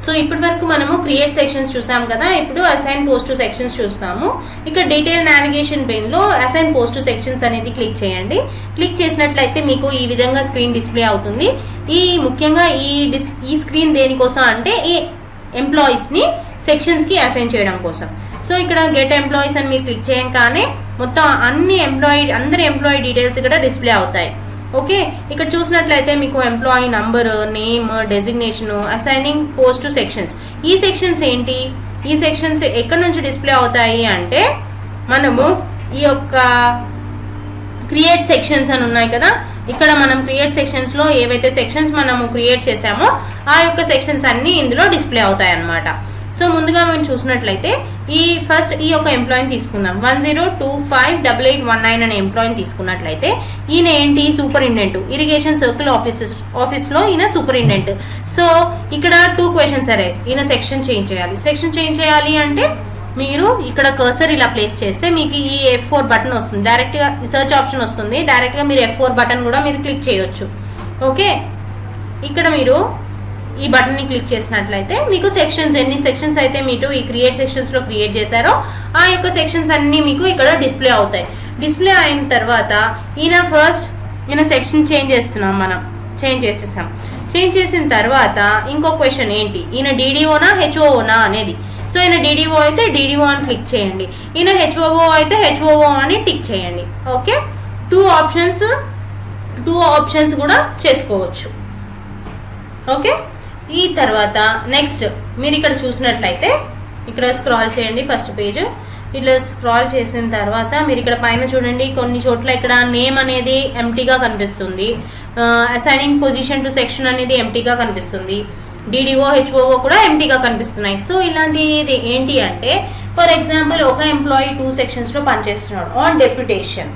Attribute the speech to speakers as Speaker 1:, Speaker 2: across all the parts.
Speaker 1: So ఇప్పటి వరకు మనము క్రియేట్ సెక్షన్స్ చూసాం కదా. ఇప్పుడు అసైన్ పోస్ట్ టు సెక్షన్స్ చూస్తాము. ఇక్కడ డీటెయిల్ నావిగేషన్ పెయిన్ లో అసైన్ పోస్ట్ టు సెక్షన్స్ అనేది క్లిక్ చేయండి. క్లిక్ చేసినట్లయితే మీకు ఈ విధంగా స్క్రీన్ డిస్ప్లే అవుతుంది. ముఖ్యంగా ఈ స్క్రీన్ దేనికోసం అంటే ఈ ఎంప్లాయీస్ ని సెక్షన్స్ కి అసైన్ చేయడం కోసం. సో ఇక్కడ గెట్ ఎంప్లాయీస్ అని మీరు క్లిక్ చేయగానే మొత్తం అందరి ఎంప్లాయీ డీటెయిల్స్ ఇక్కడ డిస్ప్లే అవుతాయి. ఓకే, ఇక్కడ చూసినట్లయితే మీకు employee number, name, designation, assigning post to sections. ఈ సెక్షన్స్ ఏంటి? ఈ సెక్షన్స్ ఎక్కడి నుంచి డిస్ప్లే అవుతాయి అంటే మనము ఈ యొక్క క్రియేట్ సెక్షన్స్ అని ఉన్నాయి కదా, ఇక్కడ మనం క్రియేట్ సెక్షన్స్ లో ఏవైతే సెక్షన్స్ మనము క్రియేట్ చేసామో ఆ యొక్క సెక్షన్స్ అన్ని ఇందులో డిస్ప్లే అవుతాయి అన్నమాట. సో ముందుగా మనం చూసినట్లయితే ఈ యొక్క ఎంప్లాయీని తీసుకుందాం. 10258819 అనే ఎంప్లాయీని తీసుకున్నట్లయితే ఈయన ఏంటి? సూపరింటెండెంట్, ఇరిగేషన్ సర్కిల్ ఆఫీస్లో ఈయన సూపరింటెండెంట్. సో ఇక్కడ 2 క్వశ్చన్స్ అరైజ్. ఈయన సెక్షన్ చేంజ్ చేయాలి. సెక్షన్ చేంజ్ చేయాలి అంటే మీరు ఇక్కడ కర్సర్ ఇలా ప్లేస్ చేస్తే మీకు ఈ F4 బటన్ వస్తుంది. డైరెక్ట్గా సెర్చ్ ఆప్షన్ వస్తుంది. డైరెక్ట్గా మీరు F4 బటన్ కూడా మీరు క్లిక్ చేయొచ్చు. ఓకే, ఇక్కడ మీరు ఈ బటన్ ని క్లిక్ చేసినట్లయితే మీకు సెక్షన్స్, ఎన్ని సెక్షన్స్ అయితే మీరు ఈ క్రియేట్ సెక్షన్స్ లో క్రియేట్ చేశారో ఆ యొక్క సెక్షన్స్ అన్ని మీకు ఇక్కడ డిస్ప్లే అవుతాయి. డిస్ప్లే అయిన తర్వాత ఈయన సెక్షన్ చేంజ్ చేస్తున్నాం, మనం చేంజ్ చేసేసాం. చేంజ్ చేసిన తర్వాత ఇంకో క్వశ్చన్ ఏంటి? ఈయన DDOనా HOOనా అనేది. సో ఈయన DDO అయితే DDO అని క్లిక్ చేయండి. ఈయన HOO అయితే HOO అని టిక్ చేయండి. ఓకే, 2 ఆప్షన్స్ కూడా చేసుకోవచ్చు. ఓకే, ఈ తర్వాత నెక్స్ట్ మీరు ఇక్కడ చూసినట్లయితే ఇక్కడ స్క్రాల్ చేయండి. ఫస్ట్ పేజ్ ఇట్లా స్క్రాల్ చేసిన తర్వాత మీరు ఇక్కడ పైన చూడండి, కొన్ని చోట్ల ఇక్కడ నేమ్ అనేది ఎంటీగా కనిపిస్తుంది. అసైనింగ్ పొజిషన్ టు సెక్షన్ అనేది ఎంటీగా కనిపిస్తుంది. DDO HOO కూడా ఎంటీగా కనిపిస్తున్నాయి. సో ఇలాంటిది ఏంటి అంటే ఫర్ ఎగ్జాంపుల్ ఒక ఎంప్లాయీ 2 సెక్షన్స్లో పనిచేస్తున్నాడు ఆన్ డెప్యుటేషన్.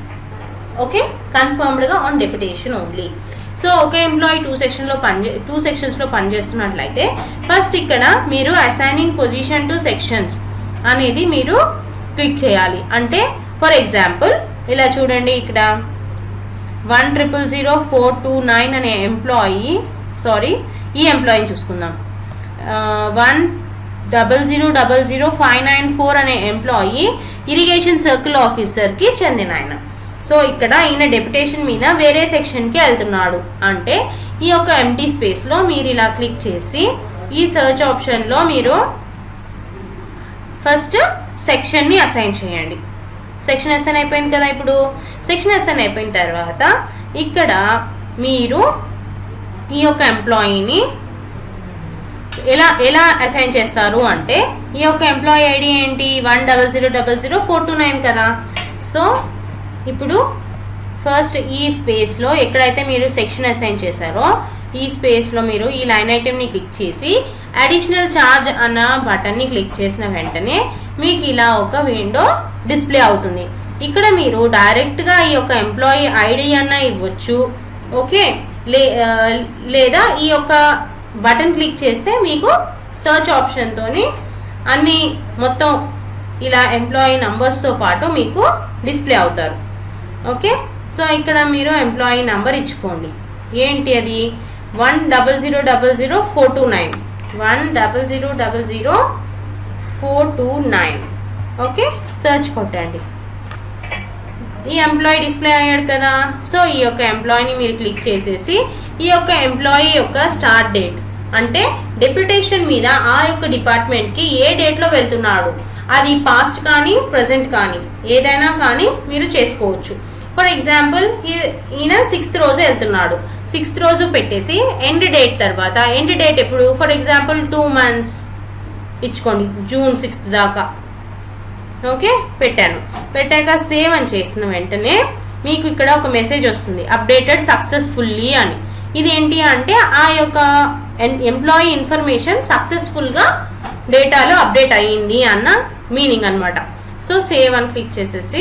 Speaker 1: ఓకే, కన్ఫర్మ్డ్గా ఆన్ డెప్యుటేషన్ ఓన్లీ. సో ఒక ఎంప్లాయీ 2 సెక్షన్స్లో పనిచేస్తున్నట్లయితే ఫస్ట్ ఇక్కడ మీరు అసైనింగ్ పొజిషన్ టు సెక్షన్స్ అనేది మీరు క్లిక్ చేయాలి. అంటే ఫర్ ఎగ్జాంపుల్ ఇలా చూడండి, ఇక్కడ 1000429 అనే ఈ ఎంప్లాయీని చూసుకుందాం. 1000594 అనే ఎంప్లాయీ ఇరిగేషన్ సర్కిల్ ఆఫీసర్కి చెందిన ఆయన. సో ఇక్కడ ఈయన డెప్యుటేషన్ మీద వేరే సెక్షన్కి వెళ్తున్నాడు అంటే ఈ యొక్క ఎంటీ స్పేస్లో మీరు ఇలా క్లిక్ చేసి ఈ సర్చ్ ఆప్షన్లో మీరు ఫస్ట్ సెక్షన్ని అసైన్ చేయండి. సెక్షన్ అసైన్ అయిపోయింది కదా. ఇప్పుడు సెక్షన్ అసైన్ అయిపోయిన తర్వాత ఇక్కడ మీరు ఈ యొక్క ఎంప్లాయీని ఎలా అసైన్ చేస్తారు అంటే ఈ యొక్క ఎంప్లాయీ ఐడి ఏంటి? 1000429 కదా. సో ఇప్పుడు ఫస్ట్ ఈ స్పేస్లో ఎక్కడైతే మీరు సెక్షన్ అసైన్ చేశారో ఈ స్పేస్లో మీరు ఈ లైన్ ఐటెంని క్లిక్ చేసి అడిషనల్ ఛార్జ్ అన్న బటన్ని క్లిక్ చేసిన వెంటనే మీకు ఇలా ఒక విండో డిస్ప్లే అవుతుంది. ఇక్కడ మీరు డైరెక్ట్గా ఈ యొక్క ఎంప్లాయీ ఐడి అన్న ఇవ్వచ్చు. ఓకే, లేదా ఈ యొక్క బటన్ క్లిక్ చేస్తే మీకు సర్చ్ ఆప్షన్తోని అన్ని మొత్తం ఇలా ఎంప్లాయీ నంబర్స్తో పాటు మీకు డిస్ప్లే అవుతారు. ఓకే, సో ఇక్కడ మీరు ఎంప్లాయీ నంబర్ ఇచ్చుకోండి. ఏంటి అది? 1000429 1000429. ఓకే, సర్చ్ కొట్టండి. ఈ ఎంప్లాయీ డిస్ప్లే అయ్యాడు కదా. సో ఈ యొక్క ఎంప్లాయీని మీరు క్లిక్ చేసేసి ఈ యొక్క ఎంప్లాయీ యొక్క స్టార్ట్ డేట్ అంటే డెప్యుటేషన్ మీద ఆ యొక్క డిపార్ట్మెంట్కి ఏ డేట్లో వెళ్తున్నాడు, అది పాస్ట్ కానీ ప్రజెంట్ కానీ ఏదైనా కానీ మీరు చేసుకోవచ్చు. ఫర్ ఎగ్జాంపుల్ ఈయన 6th రోజు వెళ్తున్నాడు. 6th రోజు పెట్టేసి ఎండ్ డేట్ తర్వాత ఎండ్ డేట్ ఎప్పుడు? ఫర్ ఎగ్జాంపుల్ 2 months ఇచ్చుకోండి, June 6th దాకా. ఓకే, పెట్టాక సేవ్ అని చేసిన వెంటనే మీకు ఇక్కడ ఒక మెసేజ్ వస్తుంది, అప్డేటెడ్ సక్సెస్ఫుల్లీ అని. ఇది ఏంటి అంటే ఆ యొక్క ఎంప్లాయీ ఇన్ఫర్మేషన్ సక్సెస్ఫుల్గా డేటాలో అప్డేట్ అయ్యింది అన్న మీనింగ్ అనమాట. సో సేవ్ అని క్లిక్ చేసేసి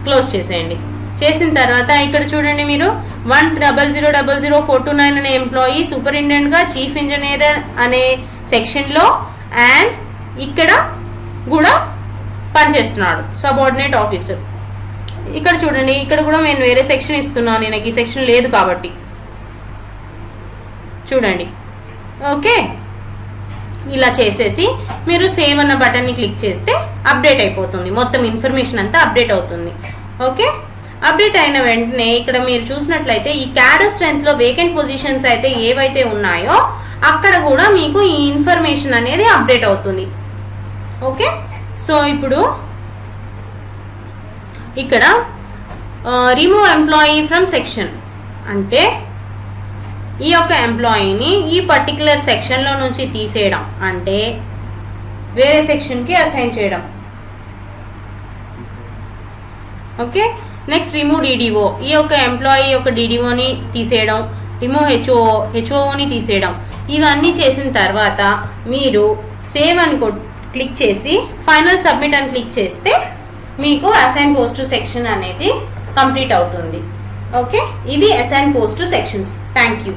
Speaker 1: క్లోజ్ చేసేయండి. చేసిన తర్వాత ఇక్కడ చూడండి, మీరు 1000429 అనే ఎంప్లాయీ సూపరింటెండెంట్గా చీఫ్ ఇంజనీర్ అనే సెక్షన్లో అండ్ ఇక్కడ కూడా పనిచేస్తున్నాడు, సబార్డినేట్ ఆఫీసర్. ఇక్కడ చూడండి, ఇక్కడ కూడా నేను వేరే సెక్షన్ ఇస్తున్నాను, నాకు ఈ సెక్షన్ లేదు కాబట్టి చూడండి ఓకే, ఇలా చేసేసి మీరు సేవ్ అన్న బటన్ని క్లిక్ చేస్తే అప్డేట్ అయిపోతుంది, మొత్తం ఇన్ఫర్మేషన్ అంతా అప్డేట్ అవుతుంది. ఓకే, అప్డేట్ అయిన వెంటనే ఇక్కడ మీరు చూసినట్లయితే ఈ క్యాడర్ స్ట్రెంత్ లో వేకెంట్ పొజిషన్స్ అయితే ఏవైతే ఉన్నాయో అక్కడ కూడా మీకు ఈ ఇన్ఫర్మేషన్ అనేది అప్డేట్ అవుతుంది. ఓకే, సో ఇప్పుడు ఇక్కడ రిమూవ్ ఎంప్లాయీ ఫ్రమ్ సెక్షన్ అంటే ఈ యొక్క ఎంప్లాయీని ఈ పర్టికులర్ సెక్షన్లో నుంచి తీసేయడం, అంటే వేరే సెక్షన్కి అసైన్ చేయడం. ఓకే, నెక్స్ట్ రిమూవ్ డిడిఓ, ఈ యొక్క ఎంప్లాయీ యొక్క డిడిఓని తీసేయడం, రిమూవ్ హెచ్ఓని తీసేయడం. ఇవన్నీ చేసిన తర్వాత మీరు సేవ్ అని క్లిక్ చేసి ఫైనల్ సబ్మిట్ అని క్లిక్ చేస్తే మీకు అసైన్ పోస్ట్ టు సెక్షన్ అనేది కంప్లీట్ అవుతుంది. ఓకే, ఇది assign post to sections. Thank you.